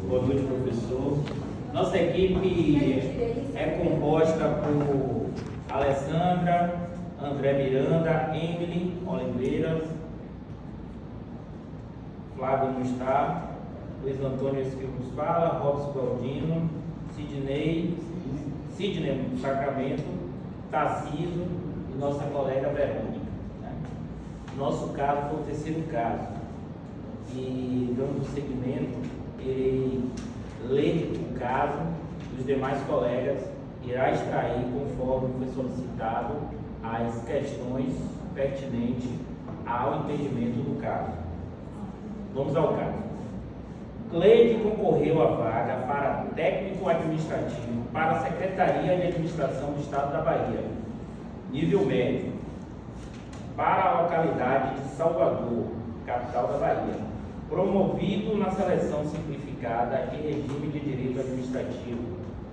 Boa noite, professor. Nossa equipe é composta por Alessandra, André Miranda, Emily Oliveira, Flávio não está, Luiz Antônio Esquivos fala, Robson Claudino, Sidney Sacramento, Tarciso e nossa colega Verônica. Nosso caso foi o terceiro caso e, dando seguimento, irei ler o caso dos demais colegas, irá extrair, conforme foi solicitado, as questões pertinentes ao entendimento do caso. Vamos ao caso. Cleide concorreu à vaga para técnico administrativo para a Secretaria de Administração do Estado da Bahia, nível médio, para a localidade de Salvador, capital da Bahia, promovido na seleção simplificada em regime de direito administrativo,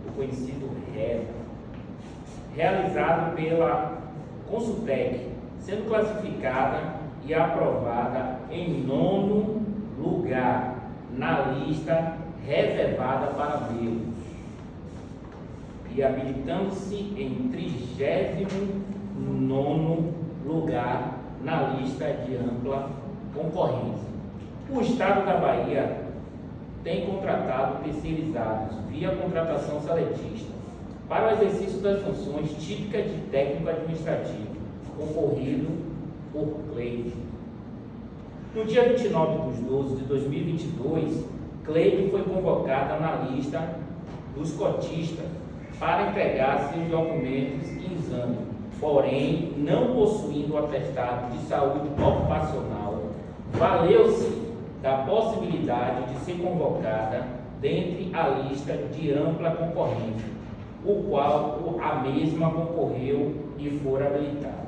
o conhecido RED, realizado pela Consultec, sendo classificada e aprovada em 9º lugar na lista reservada para neutros e habilitando-se em 39º lugar na lista de ampla concorrência. O Estado da Bahia tem contratado terceirizados via contratação seletista para o exercício das funções típicas de técnico administrativo, concorrido por Cleide. No dia 29/12/2022, Cleide foi convocada na lista dos cotistas para entregar seus documentos em exame, porém, não possuindo atestado de saúde ocupacional, valeu-se da possibilidade de ser convocada dentre a lista de ampla concorrência, o qual a mesma concorreu e for habilitada.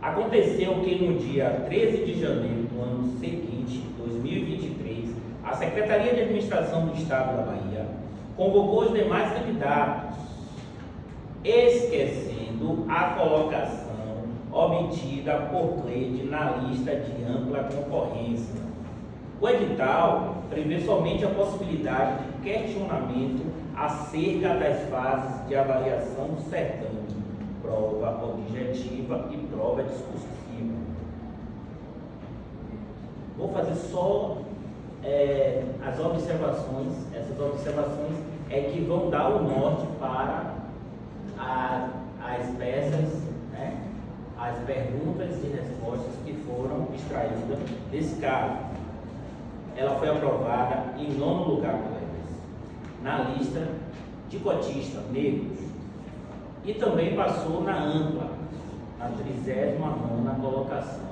Aconteceu que no dia 13 de janeiro do ano seguinte, 2023, a Secretaria de Administração do Estado da Bahia convocou os demais candidatos, esquecendo a colocação obtida por Cleide na lista de ampla concorrência. O edital prevê somente a possibilidade de questionamento acerca das fases de avaliação do certame, prova objetiva e prova discursiva. Vou fazer só as observações. Essas observações é que vão dar o norte para as peças, né, as perguntas e respostas que foram extraídas desse caso. Ela foi aprovada em 9º lugar, colegas, na lista de cotistas negros e também passou na ampla, na 39ª colocação.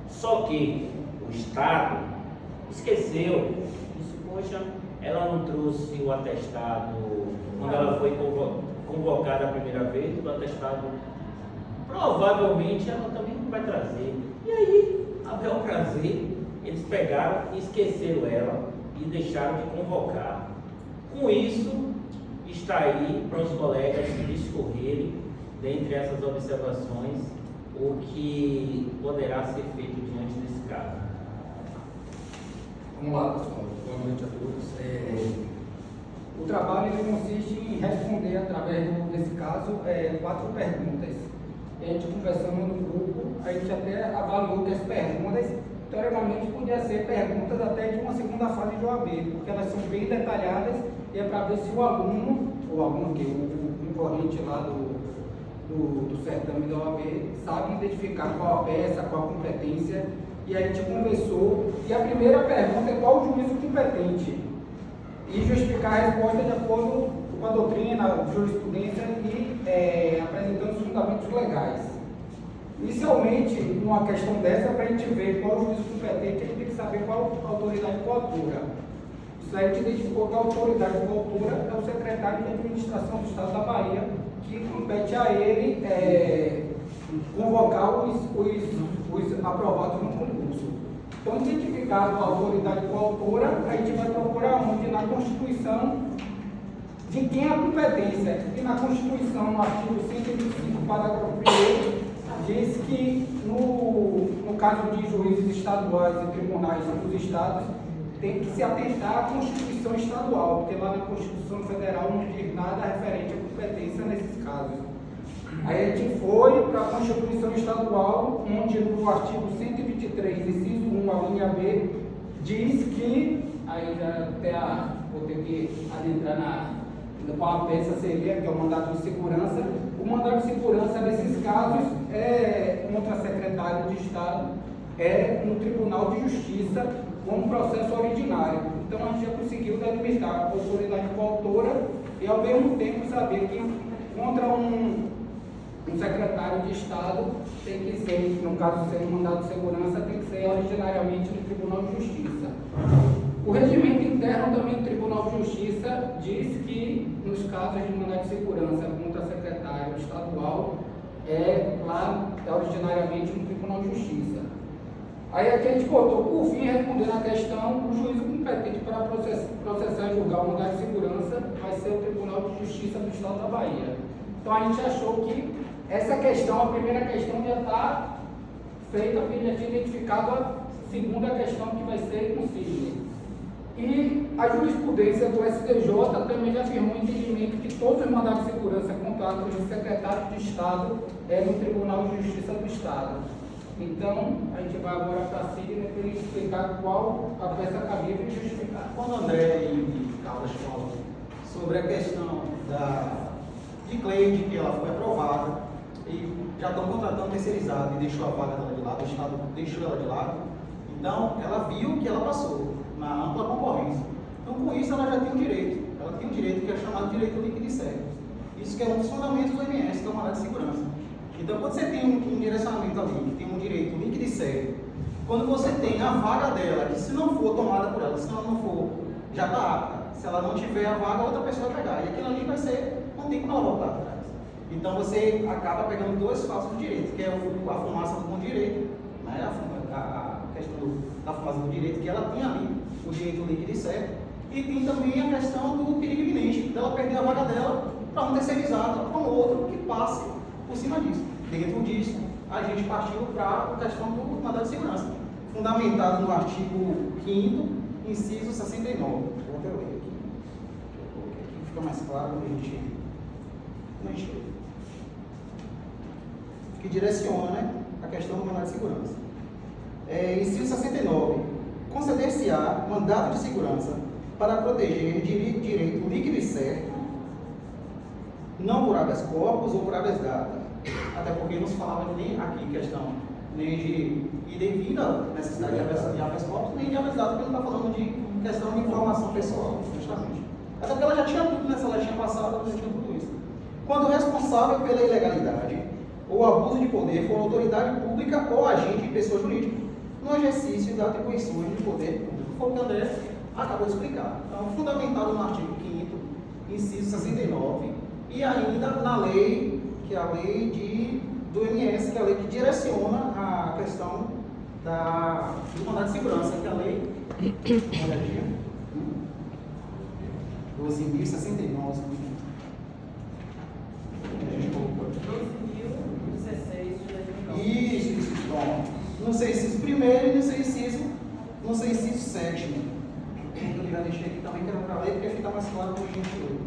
Só que o Estado esqueceu, disse, poxa, ela não trouxe o atestado quando ela foi convocada a primeira vez, o atestado provavelmente ela também não vai trazer. E aí, a bel prazer, eles pegaram e esqueceram ela e deixaram de convocar. Com isso, está aí para os colegas discorrerem, dentre essas observações, o que poderá ser feito diante desse caso. Vamos lá, pessoal. Boa noite a todos. O trabalho ele consiste em responder, através desse caso, 4 perguntas. A gente conversando no grupo, a gente até avaliou que as perguntas, teoricamente, podiam ser perguntas até de uma segunda fase de OAB, porque elas são bem detalhadas e é para ver se o aluno que o concorrente lá do certame da OAB sabe identificar qual a peça, qual a competência. E a gente conversou, e a primeira pergunta é qual o juízo competente, e justificar a resposta de acordo com a doutrina, a jurisprudência e apresentando os fundamentos legais. Inicialmente, numa questão dessa, para a gente ver qual o juízo competente, a gente tem que saber qual a autoridade coautora. Isso aí a gente identificou que a autoridade coautora é o secretário de Administração do Estado da Bahia, que compete a ele convocar os aprovados no concurso. Então, identificado a autoridade coautora, a gente vai procurar onde? Na Constituição, de quem é a competência. E na Constituição, no artigo 125, parágrafo 1º, diz que no caso de juízes estaduais e tribunais dos estados, tem que se atentar à Constituição Estadual, porque lá na Constituição Federal não diz nada referente à competência nesses casos. Aí a gente foi para a Constituição Estadual, onde no artigo 123, inciso 1, a linha B, diz que, aí já até vou ter que adentrar qual a peça seria, que é o mandado de segurança. O mandado de segurança, nesses casos, contra secretário de Estado, é no Tribunal de Justiça, como processo originário. Então a gente já conseguiu delimitar a autoridade coautora e ao mesmo tempo saber que contra um secretário de Estado tem que ser, no caso sendo mandado de segurança, tem que ser originariamente no Tribunal de Justiça. O regimento interno também do Tribunal de Justiça diz que nos casos de mandado de segurança contra secretário estadual lá originariamente no Tribunal de Justiça. Aí aqui a gente botou, por fim, respondendo à questão, o juízo competente para processar e julgar o mandado de segurança vai ser o Tribunal de Justiça do Estado da Bahia. Então a gente achou que essa questão, a primeira questão já está feita, porque já tinha identificado a segunda questão que vai ser consigne. E a jurisprudência do STJ também já afirmou o entendimento que todos os mandados de segurança contra atos de secretário de Estado no Tribunal de Justiça do Estado. Então, a gente vai agora para a Sidney para ele explicar qual a peça cabível e justificar. Quando o André e Carlos falam sobre a questão de Cleide, que ela foi aprovada e já estão contratando terceirizado e deixou a vaga dela de lado, o Estado deixou ela de lado, então ela viu que ela passou na ampla concorrência. Então, com isso, ela já tem um direito. Ela tem um direito que é chamado direito líquido de serviços. Isso que é um dos fundamentos do MS, que é o mandado de segurança. Então, quando você tem um direcionamento ali, que tem um direito líquido de serviços, quando você tem a vaga dela, que se não for tomada por ela, se ela não for, já está apta. Se ela não tiver a vaga, outra pessoa vai pegar. E aquilo ali vai ser, não tem como ela voltar atrás. Então, você acaba pegando dois falsos direitos, que é a fumaça do bom direito, né? A questão da fumaça do direito, que ela tem ali, o direito líquido e certo, e tem também a questão do perigo iminente, dela perder a vaga dela para um terceirizado, para um outro que passe por cima disso. Dentro disso, a gente partiu para a questão do mandado de segurança, fundamentado no artigo 5º, inciso 69. Vou até ler aqui. Fica mais claro que a gente não enxerga. Que direciona, né, a questão do mandado de segurança. Inciso 69. Conceder-se-á mandato de segurança para proteger direito líquido e certo, não por habeas corpus ou por habeas data. Até porque não se falava nem aqui questão nem de devida necessidade de habeas corpus, nem de habeas data, porque não está falando de questão de informação pessoal, justamente. Até porque ela já tinha tudo nessa letinha passada, ela já tinha tudo isso. Quando o responsável pela ilegalidade ou abuso de poder for autoridade pública ou agente de pessoa jurídica, no exercício das atribuições de poder público. Foi o que o André acabou de explicar. Então, fundamentado no artigo 5º, inciso 69, e ainda na lei, que é a lei do MS, que é a lei que direciona a questão do mandado de segurança, que é a lei 12.069. 2016 de 2009. Isso, bom. Não sei inciso primeiro e não sei inciso sétimo. Eu já deixei aqui também que era para ler, porque fica mais claro para a gente ler.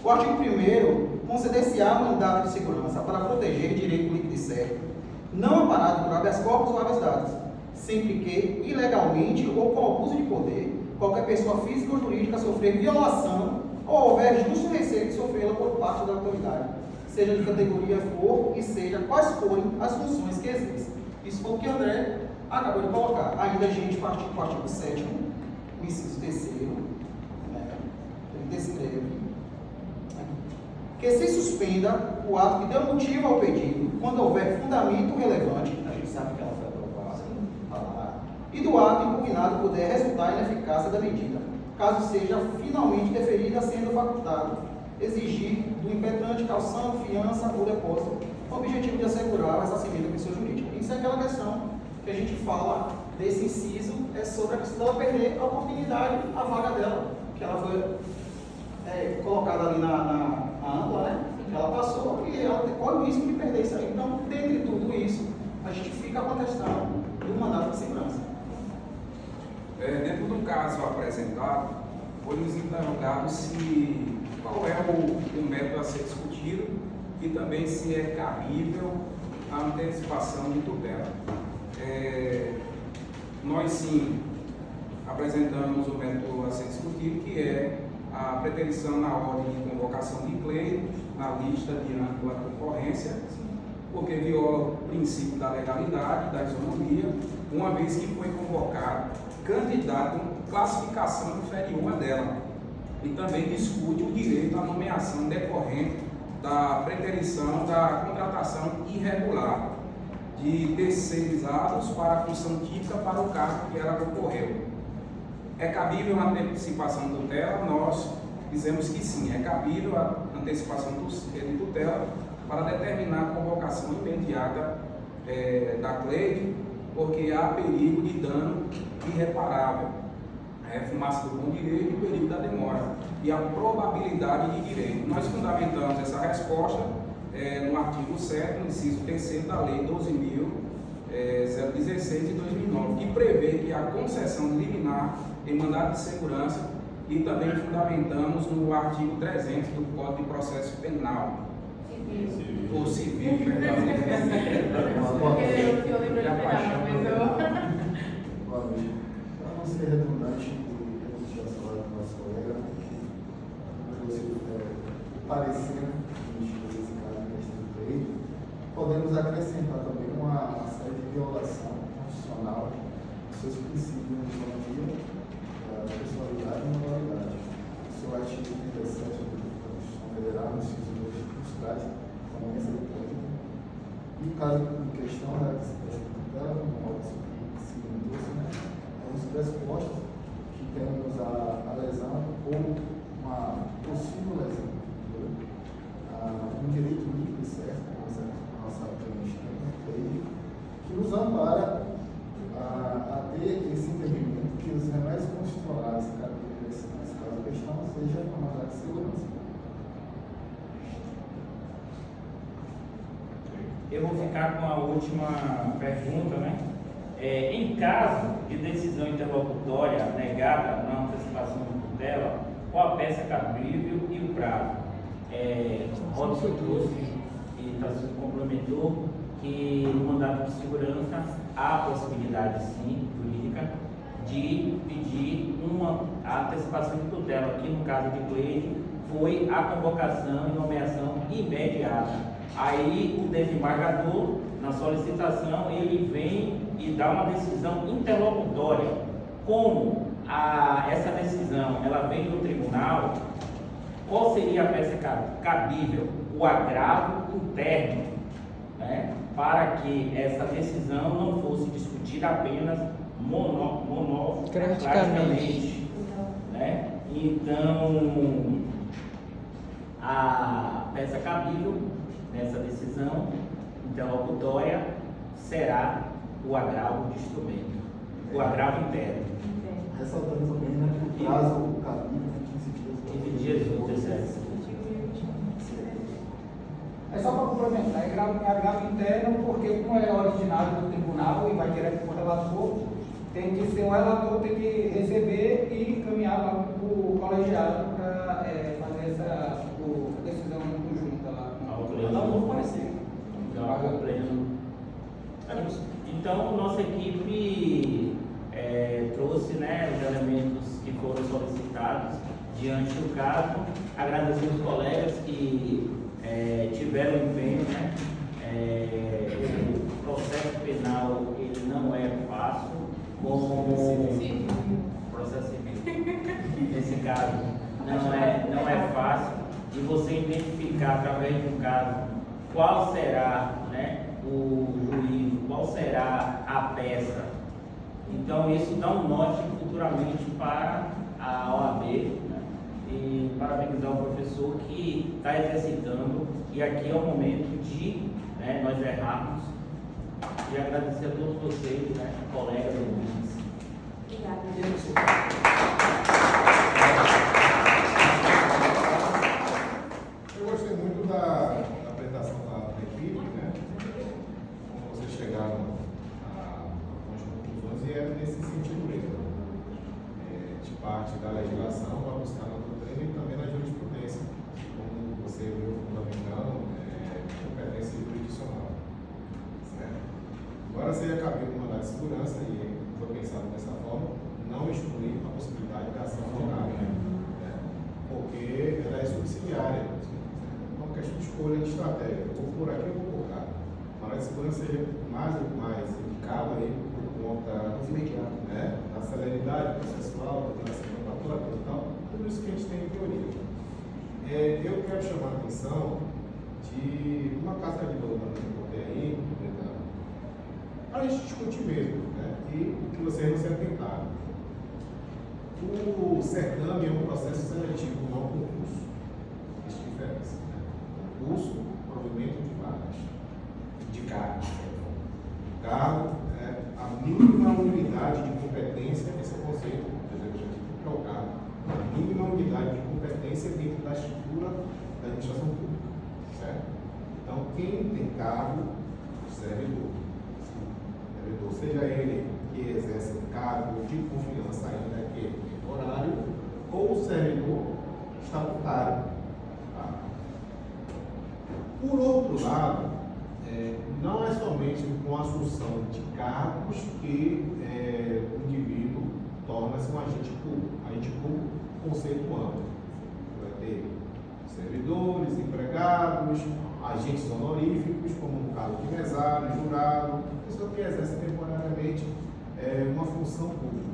O artigo 1º, conceder-se-á mandato de segurança para proteger direito líquido e certo, não amparado por habeas corpus ou habeas datas, sempre que, ilegalmente ou com abuso de poder, qualquer pessoa física ou jurídica sofrer violação ou houver justo receio de sofrê-la por parte da autoridade, seja de categoria for e seja quais forem as funções que existem. Isso foi o que André acabou de colocar. Ainda a gente partiu para o artigo 7º, o inciso 3º, né? Ele descreve que se suspenda o ato que deu motivo ao pedido, quando houver fundamento relevante, a gente sabe que ela foi aprovada, e do ato impugnado puder resultar em eficácia da medida, caso seja finalmente deferida, sendo facultado exigir do impetrante calção, fiança ou depósito, com o objetivo de assegurar o ressarcimento da pessoa jurídica. Isso é aquela questão que a gente fala desse inciso, é sobre a questão dela perder a oportunidade, a vaga dela, que ela foi colocada ali na ampla, né? ela passou e ela corre o risco de perder isso aí. Então, dentre tudo isso, a gente fica com a questão do mandato de segurança. Dentro do caso apresentado, foi nos interrogado qual é o método a ser discutido e também se é cabível a antecipação de tutela. Nós sim apresentamos o método a ser discutido, que é a preterição na ordem de convocação de pleito na lista de ampla concorrência, porque viola o princípio da legalidade, da isonomia, uma vez que foi convocado candidato com classificação inferior à dela, e também discute o direito à nomeação decorrente da preterição da contratação irregular de terceirizados para a função típica para o cargo que ela concorreu. É cabível a antecipação de tutela? Nós dizemos que sim, é cabível a antecipação de tutela para determinar a convocação imediata da Cleide, porque há perigo de dano irreparável, fumaça do bom direito e perigo da demora, e a probabilidade de direito. Nós fundamentamos essa resposta no artigo 7º, inciso 3º da Lei 12.016 de 2009, que prevê que a concessão de liminar em mandado de segurança, e também fundamentamos no artigo 300 do Código de Processo Penal. Ou civil, perdão. Eu lembro de pegar, mas eu... Boa noite. Para não ser redundante, e a gente já falou com o nosso colega, o parecer que esse caso em questão do direito, podemos acrescentar também uma série de violação constitucional dos seus princípios de autonomia, da pessoalidade e moralidade. O seu artigo 37 da Constituição Federal, no inciso 2, traz também essa hipótese. E o caso em questão da tutela, como modo os pressupostos que temos a lesão ou uma possível lesão, um direito livre e certo, nossa lei, que nos ampara a ter esse entendimento que os remédios constitucionais, nesse caso, a questão seja a mandado de segurança. Eu vou ficar com a última pergunta, né? Em caso de decisão interlocutória negada na antecipação de tutela, qual a peça cabível e o prazo? Robson trouxe e Tarcísio complementou que no mandato de segurança há a possibilidade, sim, jurídica, de pedir a antecipação de tutela, que no caso de Cleide foi a convocação e nomeação imediata. Aí o desembargador, na solicitação, ele vem e dá uma decisão interlocutória. Como essa decisão ela vem do tribunal, qual seria a peça cabível? O agravo interno, né, para que essa decisão não fosse discutida apenas monocraticamente, né? Então, a peça cabível nessa decisão interlocutória será o agravo de instrumento, o agravo interno. Ressaltando também, né, que o prazo cabível é 15 dias. 15 dias úteis, É só para complementar, é agravo interno, porque como é originário do tribunal e vai direto para o relator, tem que ser o relator, tem que receber e encaminhar lá para o colegiado para fazer essa decisão conjunta lá. Não vou parecer. Então, nossa equipe trouxe, né, os elementos que foram solicitados diante do caso. Agradecer os colegas que tiveram empenho, né? O processo penal ele não é fácil, como processo civil. Nesse caso, não é fácil de você identificar através de um caso qual será, né, o juízo, qual será a peça. Então isso dá um norte futuramente para a OAB, né? E parabenizar o professor que está exercitando, e aqui é o momento de, né, nós errarmos, e agradecer a todos vocês, né, colegas e ouvintes. Obrigada. Eu gostei muito da Agora seria cabível o mandado de segurança, e foi pensado dessa forma, não excluir a possibilidade de ação penal, né? Porque ela é subsidiária. É uma questão de escolha de estratégia. Eu vou por aqui, eu vou por cá. A mandado de segurança seria mais indicado aí por conta né, da celeridade processual, da assinatura e tal. Tudo isso que a gente tem em teoria. Eu quero chamar a atenção de uma casca de dor que eu botei aí, para a gente discutir mesmo, né? E que vocês não se atentaram. O certame é um processo seletivo, não é um concurso. Existe diferença. Né? Concurso, provimento de vagas, de cargos. Cargo é a mínima unidade de competência, esse é o conceito do executivo para o cargo, a mínima unidade de competência dentro da estrutura da administração pública. Certo? Então, quem tem cargo, servidor, seja ele que exerce um cargo de confiança ainda que é temporário, ou servidor estatutário. Tá? Por outro lado, não é somente com a assunção de cargos que o indivíduo torna-se um agente público. Agente público, conceito amplo. Vai ter servidores, empregados, agentes honoríficos, como no caso de mesário, jurado, pessoa que exerce temporariamente uma função pública.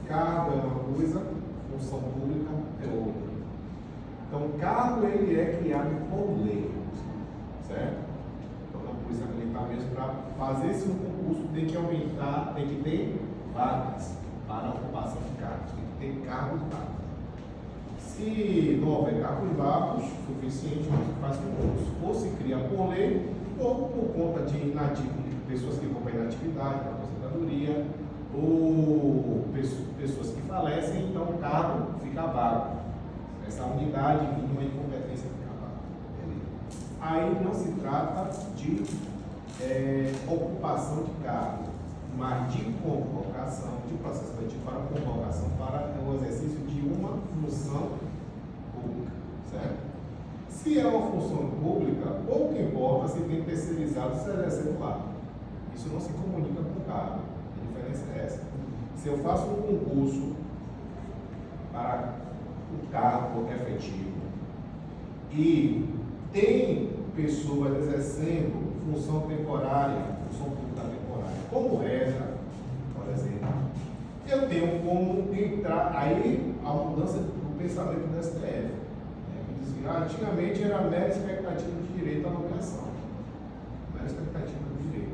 Cargo é uma coisa, função pública é outra. Então, o cargo ele é criado por lei, certo? Então, na Polícia Militar mesmo, para fazer esse concurso, tem que aumentar, tem que ter vagas para a ocupação de cargos, tem que ter cargos vagos. Se não houver cargos vagos suficiente, faz concurso. Ou se cria por lei, ou por conta de pessoas que vão para inatividade, para aposentadoria, ou pessoas que falecem, então o cargo fica vago. Essa unidade mínima de competência fica vaga. Aí não se trata de ocupação de cargo, mas de convocação, de processo seletivo para convocação para o exercício de uma função pública, certo? Se é uma função pública, pouco importa se tem terceirizado ou se exercendo lá. Isso não se comunica com o cargo. A diferença é essa. Se eu faço um concurso para o cargo efetivo e tem pessoas exercendo função temporária, função pública temporária, como regra, por exemplo, eu tenho como entrar, aí a mudança do pensamento do STF, né, que diz que antigamente era mera expectativa de direito à nomeação, mera expectativa de direito.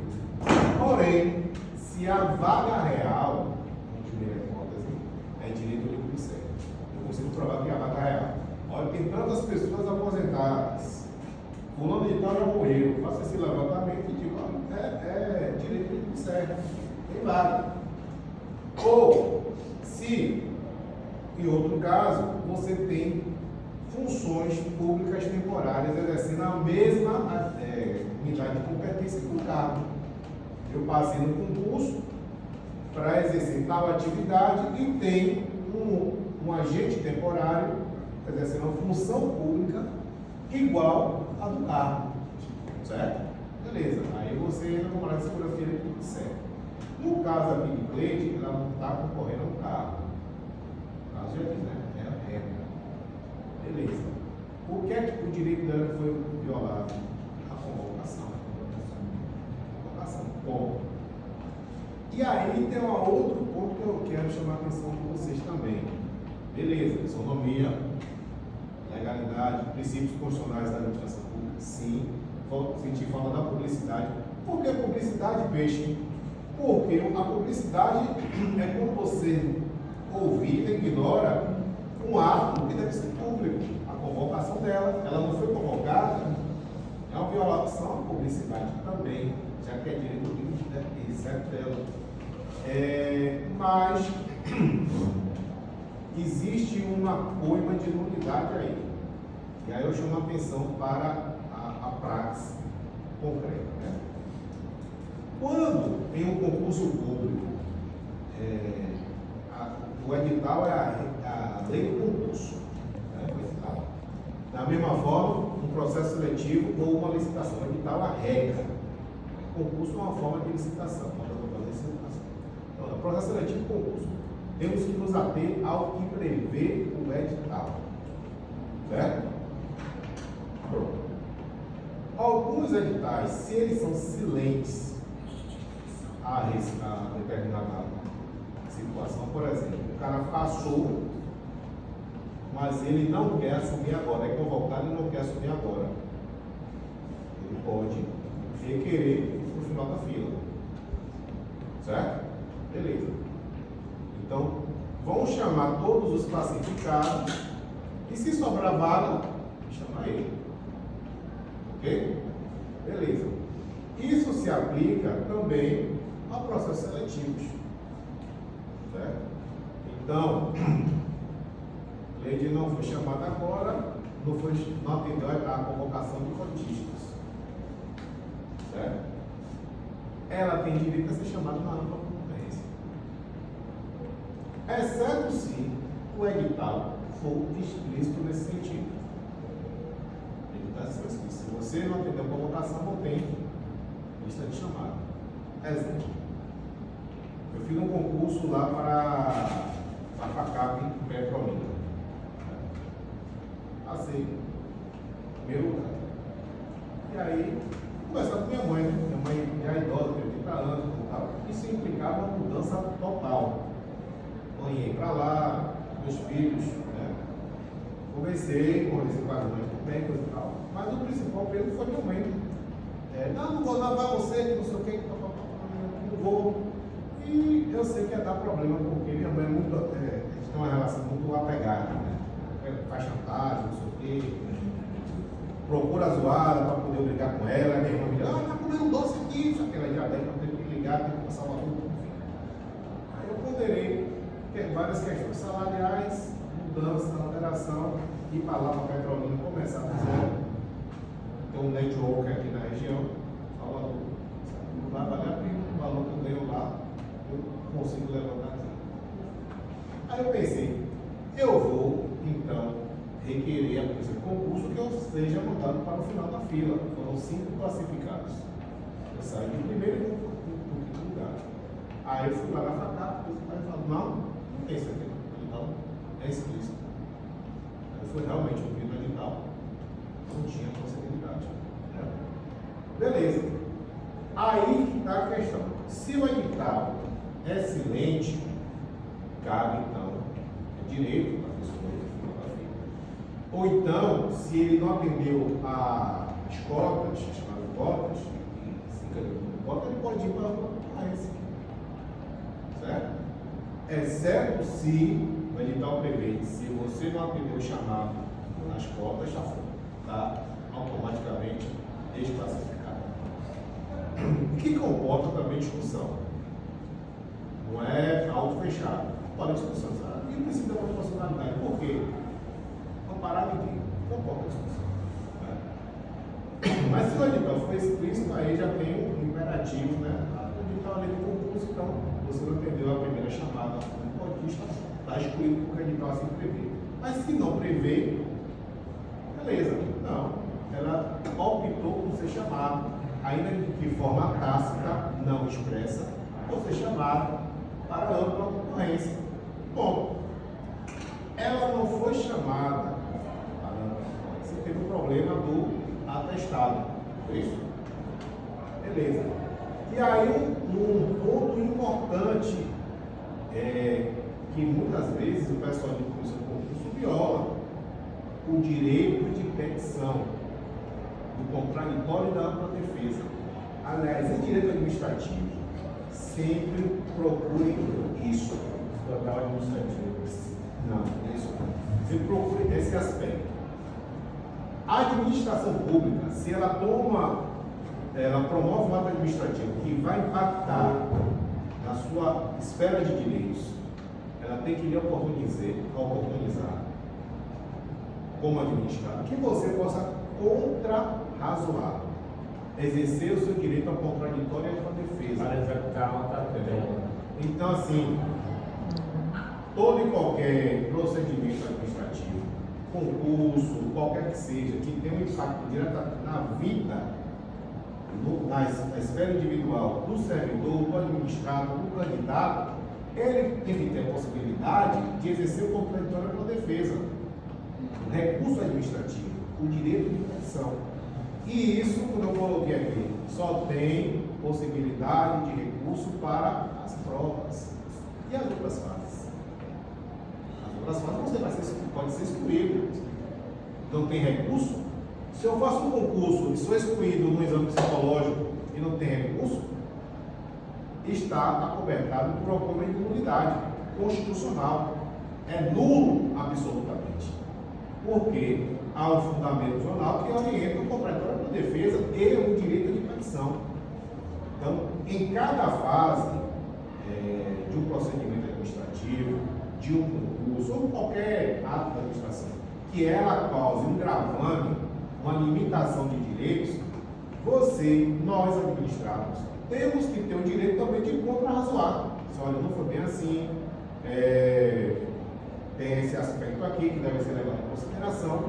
Porém, se a vaga real, em primeira hipótese, é direito líquido e certo, eu consigo provar que é a vaga real. Olha, tem tantas pessoas aposentadas, fulano de tal já morreu, faço esse levantamento e digo, é direito líquido e certo, tem vaga. Ou, se, em outro caso, você tem funções públicas temporárias exercendo a mesma unidade de competência que o cargo. Eu passei no concurso para exercer tal atividade e tem um agente temporário exercendo uma função pública igual à do cargo. Certo? Beleza. Aí você entra com uma segurança direito tudo certo. No caso aqui de Cleide, ela não está concorrendo ao cargo. No caso já diz, né? É a regra. Beleza. O que é que o direito dela foi violado? A convocação. Ponto. E aí tem um outro ponto que eu quero chamar a atenção de vocês também. Beleza, isonomia, legalidade, princípios constitucionais da administração pública, sim. Sentir falta da publicidade. Por que publicidade, peixe? Porque a publicidade é quando você ouvida, ignora um ato que deve ser público. A convocação dela, ela não foi convocada, é uma violação à publicidade também, já que é direito livre, né? Exceto dela. Mas existe uma coima de nulidade aí. E aí eu chamo a atenção para a prática concreta. Né? Quando em um concurso público, o edital é a lei do concurso. Né? O edital. Da mesma forma, um processo seletivo ou uma licitação. O edital é a regra. Concurso é uma forma de licitação. Nós estamos fazendo licitação. Então, no processo seletivo de concurso, temos que nos ater ao que prevê o edital. Certo? Pronto. Alguns editais, se eles são silentes a determinada situação, por exemplo, o cara passou, mas ele não quer assumir agora, é convocado e não quer assumir agora. Ele pode requerer no final da fila. Certo? Beleza. Então, vamos chamar todos os classificados e se sobrar vaga, chamar ele. Ok? Beleza. Isso se aplica também ao processo seletivo. Certo? Então, Leide não foi chamada agora, não atendeu a convocação de cotistas. Certo? Ela tem direito a ser chamada na ampla concorrência. Exceto se o edital for explícito nesse sentido. Ele está dizendo assim, se você não atendeu a convocação, não tem lista de chamada. Exemplo. Eu fiz um concurso lá para a FACAP em Petrolina. Passei. Primeiro lugar. E aí, conversando com minha mãe, né? Minha mãe já idosa, tem 80 anos e tal. Isso implicava uma mudança total. Mãe, para lá, meus filhos, né? Conversei com as mães também, coisa e tal. Mas o principal peso foi minha mãe. Não vou dar para você, não sei o que, não vou. E eu sei que ia dar problema, porque minha mãe é muito, a gente tem uma relação muito apegada, né? Faz chantagem, não sei o quê. Procura zoada para poder brigar com ela. Minha irmã me diz, tá comendo doce aqui, só que ela já tem que ligar, tem que passar o tudo. Aí eu poderei ter várias questões salariais, mudança, alteração, ir para lá para a Petrolina, começar do zero. Tem um network aqui na região, Salvador. Não vai valer a pena, o valor que eu ganho lá, eu consigo levantar aqui. Aí eu pensei, eu vou, então, requerer a polícia de concurso que eu seja mandado para o final da fila. Foram 5 classificados. Eu saí de primeiro e no quinto lugar. Aí eu fui lá na FACAP, e falei, não tem isso aqui. Então, é explícito. Aí foi realmente um crime edital. Não tinha possibilidade. Né? Beleza. Aí que está a questão. Se o edital é silente, cabe então, é direito da pessoa no final da fila. Ou então, se ele não atendeu as cotas, chamadas cotas, ele pode ir para a concorrência. Certo? Exceto se o edital prevê, se você não atendeu o chamado nas cotas, já foi, tá? Automaticamente desclassificado. O que comporta também discussão. Não é auto fechado. Pode discussão, sabe? E o princípio da proporcionalidade. Por quê? Comparar ninguém. Comporta discussão. Né? Mas se o edital for explícito, aí já tem um imperativo, né? O edital ali de concurso, então você não atendeu a primeira chamada do cotista, está excluído porque o edital assim prevê. Mas se não prevê, beleza. Não. Ela optou por ser chamada, ainda que de forma tácita, não expressa, ou ser chamada para ampla concorrência. Bom, ela não foi chamada para ampla concorrência, teve o problema do atestado. Foi isso? Beleza. E aí um ponto importante é que muitas vezes o pessoal de comissão de concurso viola o direito de petição, do contraditório da ampla defesa. Aliás, em direito administrativo, sempre procure isso. Total administrativo. Não, isso. Você procure esse aspecto. A administração pública, se ela promove um ato administrativo que vai impactar na sua esfera de direitos, ela tem que lhe oportunizar como administrado, que você possa contra-razoar, exercer o seu direito ao contraditório e à defesa. Para executar uma tutela. Então, assim, todo e qualquer procedimento administrativo, concurso, qualquer que seja, que tenha um impacto direto na vida, na esfera individual do servidor, do administrado, do candidato, ele tem que ter a possibilidade de exercer o contraditório pela defesa, o recurso administrativo, o direito de petição. E isso, quando eu coloquei aqui, só tem possibilidade de recurso para as provas. E as outras fases? As outras fases pode ser excluído. Não tem recurso? Se eu faço um concurso e sou excluído no exame psicológico e não tem recurso, está acobertado por alguma imunidade constitucional. É nulo absolutamente. Porque há um fundamento jornal que orienta o contraditório para defesa e o direito de petição. Então, em cada fase de um procedimento administrativo, de um concurso ou qualquer ato da administração, que ela cause um gravame, uma limitação de direitos, nós administrados, temos que ter o direito também de contra-razoar. Olha, não foi bem assim, tem esse aspecto aqui que deve ser levado em consideração,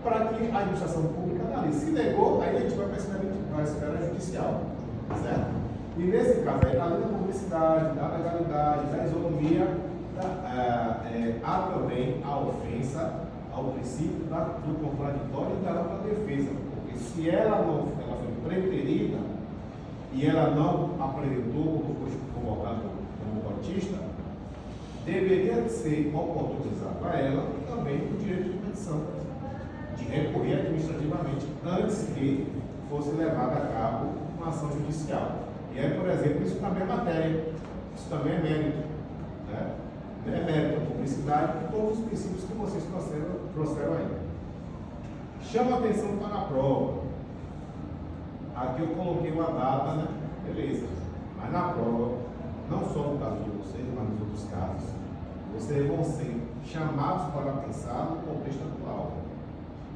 para que a administração pública analise. Se negou, aí a gente vai para a esfera judicial, certo? E nesse caso aí, além da publicidade, da legalidade, da isonomia, há também a ofensa ao princípio do contraditório e da ampla defesa, porque se ela foi preterida e ela não apresentou como foi convocado como cotista, deveria ser oportunizado a ela também o direito de petição, de recorrer administrativamente antes que fosse levada a cabo uma ação judicial. E aí, por exemplo, isso também é matéria, isso também é mérito, né? É mérito, a publicidade e todos os princípios que vocês trouxeram aí. Chama a atenção para a prova. Aqui eu coloquei uma data, né? Beleza. Mas na prova, não só no caso de vocês, mas nos outros casos, vocês vão ser chamados para pensar no contexto atual.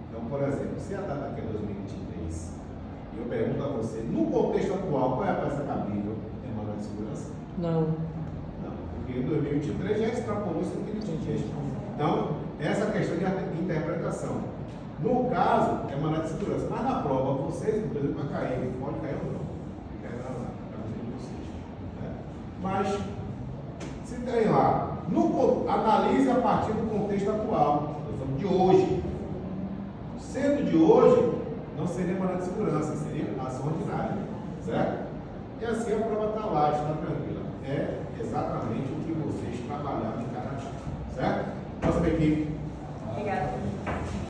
Então, por exemplo, se a data aqui é 2023, e eu pergunto a você, no contexto atual, qual é a peça cabível em manual de segurança? Não. Porque em 2023 já extrapolou isso que ele tinha. Então, essa questão de interpretação. No caso, é manual de segurança, mas na prova, vocês, por exemplo, vai cair, pode cair ou não. Mas, se tem lá, analise a partir do contexto atual, nós falamos de hoje. Sendo de hoje, não seria manual de segurança, seria ação ordinária, certo? E assim a prova está lá, está tranquila. É exatamente o que vocês trabalharam em cada tipo, certo? Próxima equipe.